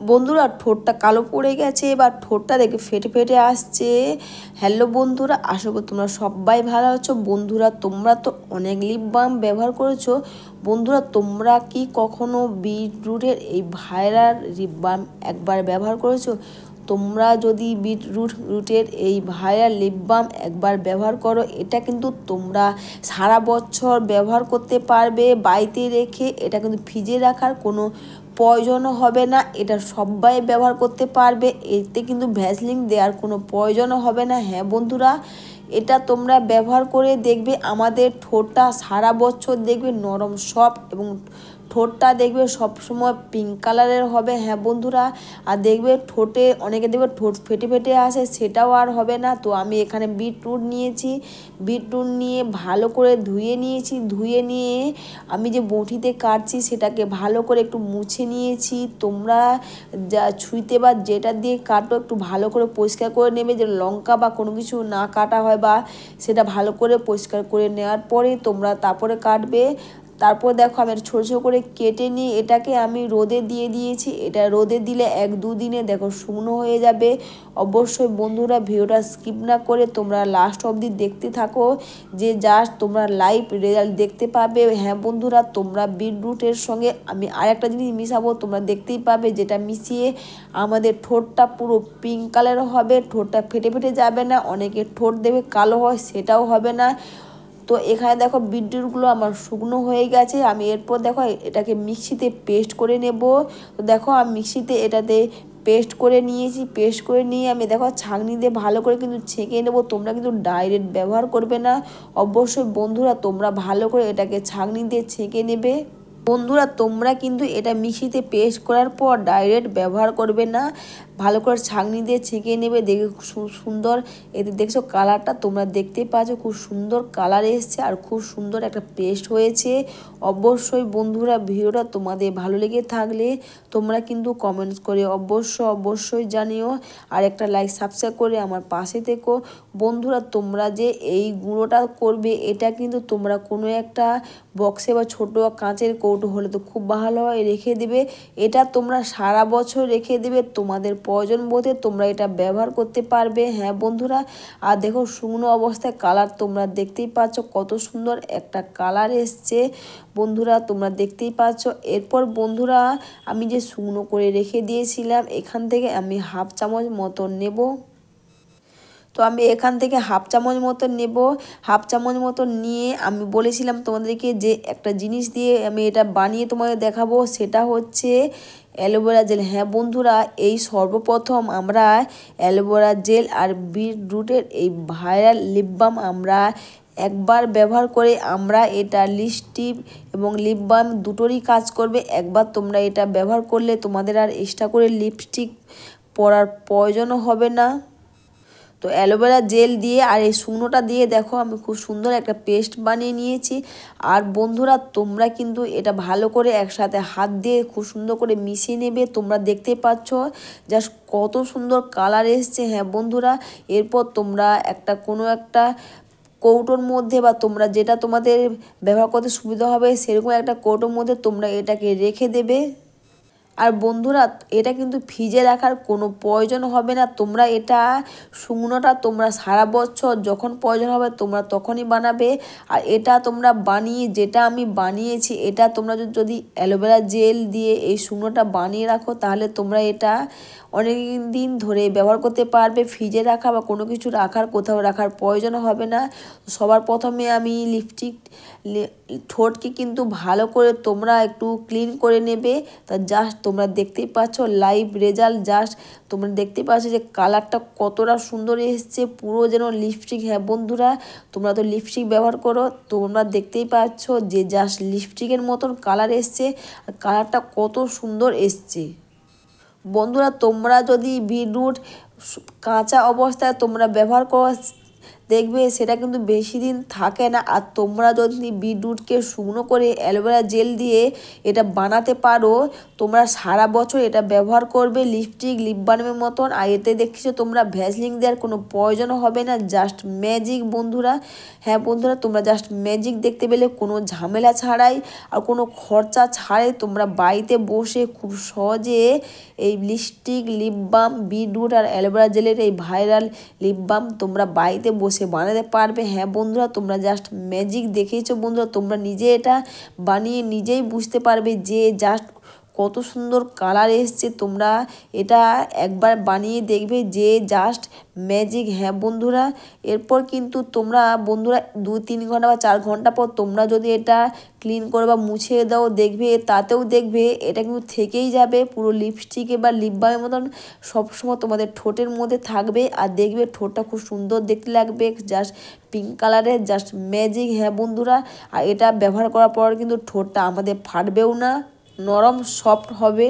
বন্ধুরা ঠোঁটটা কালো পড়ে গেছে বা ঠোঁটটা দেখে ফেটে ফেটে আসছে। হ্যালো বন্ধুরা, আশা করি তোমরা সবাই ভালো আছো। বন্ধুরা তোমরা তো অনেক লিপ বাম ব্যবহার করেছো। বন্ধুরা তোমরা কি কখনো বিটরুটের এই ভাইরাল লিপ বাম একবার ব্যবহার করেছো? তোমরা যদি বিটরুটের এই ভাইরাল লিপ বাম একবার ব্যবহার করো, এটা কিন্তু তোমরা সারা বছর ব্যবহার করতে পারবে বাড়িতে রেখে। এটা কিন্তু ফ্রিজে রাখার কোনো প্রয়োজনও হবে না, এটা সবাই ব্যবহার করতে পারবে। এতে কিন্তু ভ্যাসলিন দেওয়ার কোনো প্রয়োজনও হবে না। হ্যাঁ বন্ধুরা, এটা তোমরা ব্যবহার করে দেখবে, আমাদের ঠোঁটটা সারা বছর দেখবে নরম সফট এবং ঠোঁটটা দেখবে সবসময় পিঙ্ক কালারের হবে। হ্যাঁ বন্ধুরা, আর দেখবে ঠোঁটে অনেকে দেখবে ঠোঁট ফেটে ফেটে আসে, সেটাও আর হবে না। তো আমি এখানে বিটরুট নিয়েছি, বিটরুট নিয়ে ভালো করে ধুয়ে নিয়েছি। ধুয়ে নিয়ে আমি যে বঁটিতে কাটছি সেটাকে ভালো করে একটু মুছে নিয়েছি। তোমরা যা ছুঁইতে বা যেটা দিয়ে কাটো একটু ভালো করে পরিষ্কার করে নেবে, যে লঙ্কা বা কোনো কিছু না কাটা হয়, বা সেটা ভালো করে পরিষ্কার করে নেওয়ার পরে তোমরা তারপরে কাটবে। তারপর দেখো আমি ছোটো ছোটো করে কেটে নিয়ে এটাকে আমি রোদে দিয়ে দিয়েছি। এটা রোদে দিলে 1-2 দিনে দেখো শুকনো হয়ে যাবে। অবশ্যই বন্ধুরা ভিডিওটা স্কিপ না করে তোমরা লাস্ট অবধি দেখতে থাকো, যে জাস্ট তোমরা লাইভ রেজাল্ট দেখতে পাবে। হ্যাঁ বন্ধুরা, তোমরা বিটরুটের সঙ্গে আমি আরেকটা জিনিস মিশাবো, তোমরা দেখতেই পাবে, যেটা মিশিয়ে আমাদের ঠোঁটটা পুরো পিঙ্ক কালার হবে, ঠোঁটটা ফেটে ফেটে যাবে না। অনেকের ঠোঁট দেবে কালো হয়, সেটাও হবে না। তো এখানে দেখো বিটরুটগুলো আমার শুকনো হয়ে গেছে। আমি এরপর দেখো এটাকে মিক্সিতে পেস্ট করে নেব। তো দেখো আমি মিক্সিতে এটাতে পেস্ট করে নিয়েছি। পেস্ট করে নিয়ে আমি দেখো ছাঁকনি দিয়ে ভালো করে কিন্তু ছেঁকে নেবো। তোমরা কিন্তু ডাইরেক্ট ব্যবহার করবে না, অবশ্যই বন্ধুরা তোমরা ভালো করে এটাকে ছাঁকনি দিয়ে ছেঁকে নেবে। বন্ধুরা তোমরা কিন্তু এটা মিক্সিতে পেস্ট করার পর ডাইরেক্ট ব্যবহার করবে না, ভালো করে ছাঁকনি দিয়ে ছেঁকে নেবে। দেখে খুব সুন্দর, এতে দেখছো কালারটা তোমরা দেখতে পাচ্ছ, খুব সুন্দর কালার এসছে আর খুব সুন্দর একটা পেস্ট হয়েছে। অবশ্যই বন্ধুরা ভিডিওটা তোমাদের ভালো লেগে থাকলে তোমরা কিন্তু কমেন্টস করে অবশ্যই জানিও, আর একটা লাইক সাবস্ক্রাইব করে আমার পাশে থেকো। বন্ধুরা তোমরা যে এই গুঁড়োটা করবে, এটা কিন্তু তোমরা কোনো একটা বক্সে বা ছোটো কাঁচের কৌটো হলে তো খুব ভালো হয়, রেখে দেবে। এটা তোমরা সারা বছর রেখে দেবে, তোমাদের প্রয়োজন বোধে তোমরা এটা ব্যবহার করতে পারবে। হ্যাঁ বন্ধুরা, আর দেখো শুকনো অবস্থায় কালার তোমরা দেখতেই পাচ্ছ, কত সুন্দর একটা কালার এসছে। বন্ধুরা তোমরা দেখতেই পাচ্ছ। এরপর বন্ধুরা আমি যে শুকনো করে রেখে দিয়েছিলাম, এখান থেকে আমি হাফ চামচ মতো নেব। তো আমি এখান থেকে হাফ চামচ মতো নেব। হাফ চামচ মতো নিয়ে আমি বলেছিলাম তোমাদেরকে যে একটা জিনিস দিয়ে আমি এটা বানিয়ে তোমাদের দেখাবো, সেটা হচ্ছে অ্যালোভেরা জেল। হ্যাঁ বন্ধুরা, এই সর্বপ্রথম আমরা অ্যালোভেরা জেল আর বিটরুটের এই ভাইরাল লিপ বাম আমরা একবার ব্যবহার করে আমরা এটা লিপস্টিক এবং লিপ বাম দুটোরই কাজ করবে। একবার তোমরা এটা ব্যবহার করলে তোমাদের আর এক্সট্রা করে লিপস্টিক পরার প্রয়োজনও হবে না। তো অ্যালোভেরা জেল দিয়ে আর এই শুকনোটা দিয়ে দেখো আমি খুব সুন্দর একটা পেস্ট বানিয়ে নিয়েছি। আর বন্ধুরা তোমরা কিন্তু এটা ভালো করে একসাথে হাত দিয়ে খুব সুন্দর করে মিশিয়ে নেবে। তোমরা দেখতে পাচ্ছ জাস্ট কত সুন্দর কালার এসছে। হ্যাঁ বন্ধুরা, এরপর তোমরা কোনো একটা কৌটোর মধ্যে বা তোমরা যেটা তোমাদের ব্যবহার করতে সুবিধা হবে সেরকম একটা কৌটোর মধ্যে তোমরা এটাকে রেখে দেবে। আর বন্ধুরা এটা কিন্তু ফ্রিজে রাখার কোনো প্রয়োজন হবে না। তোমরা এটা শুকনোটা তোমরা সারা বছর যখন প্রয়োজন হবে তোমরা তখনই বানাবে। আর এটা তোমরা বানিয়ে, যেটা আমি বানিয়েছি, এটা তোমরা যদি অ্যালোভেরা জেল দিয়ে এই শুকনোটা বানিয়ে রাখো, তাহলে তোমরা এটা অনেক দিন ধরে ব্যবহার করতে পারবে। ফ্রিজে রাখা বা কোনো কিছু রাখার, কোথাও রাখার প্রয়োজন হবে না। সবার প্রথমে আমি ঠোঁটকে কিন্তু ভালো করে তোমরা একটু ক্লিন করে নেবে। তা জাস্ট তোমরা দেখতেই পাচ্ছ লাইভ রেজাল্ট, জাস্ট তোমরা দেখতে পাচ্ছ যে কালারটা কতটা সুন্দর এসছে, পুরো যেন লিপস্টিক। হ্যাঁ বন্ধুরা, তোমরা তো লিপস্টিক ব্যবহার করো, তোমরা দেখতেই পাচ্ছ যে জাস্ট লিপস্টিকের মতন কালার এসছে, আর কালারটা কত সুন্দর এসছে। বন্ধুরা তোমরা যদি বিটরুট কাঁচা অবস্থায় তোমরা ব্যবহার করো, দেখবে সেটা কিন্তু বেশি দিন থাকে না। আর তোমরা যদি বিটরুটকে শুকনো করে অ্যালোভেরা জেল দিয়ে এটা বানাতে পারো, তোমরা সারা বছর এটা ব্যবহার করবে লিপস্টিক লিপ বামের মতন। আর এতে দেখছো তোমরা ভ্যাসলিন দেওয়ার কোনো প্রয়োজনও হবে না, জাস্ট ম্যাজিক বন্ধুরা। হ্যাঁ বন্ধুরা, তোমরা জাস্ট ম্যাজিক দেখতে পেলে, কোনো ঝামেলা ছাড়াই আর কোনো খরচা ছাড়াই তোমরা বাড়িতে বসে খুব সহজে এই লিপস্টিক লিপ বাম বিটরুট আর অ্যালোভেরা জেলের এই ভাইরাল লিপ বাম তোমরা বাড়িতে বসে বানাতে পারবে। হ্যাঁ বন্ধুরা, তোমরা জাস্ট ম্যাজিক দেখেইছো বন্ধুরা, তোমরা নিজে এটা বানিয়ে নিজেই বুঝতে পারবে যে জাস্ট কত সুন্দর কালার এসছে। তোমরা এটা একবার বানিয়ে দেখবে যে জাস্ট ম্যাজিক। হ্যাঁ বন্ধুরা, এরপর কিন্তু তোমরা বন্ধুরা 2-3 ঘন্টা বা 4 ঘন্টা পর তোমরা যদি এটা ক্লিন করে বা মুছে দাও, দেখবে তাতেও দেখবে এটা কিন্তু থেকেই যাবে পুরো লিপস্টিকে বা লিপ বামের মতন সবসময় তোমাদের ঠোঁটের মধ্যে থাকবে। আর দেখবে ঠোঁটটা খুব সুন্দর দেখতে লাগবে, জাস্ট পিঙ্ক কালারের, জাস্ট ম্যাজিক। হ্যাঁ বন্ধুরা, আর এটা ব্যবহার করার পর কিন্তু ঠোঁটটা আমাদের ফাটবেও না, নরম সফট হবে।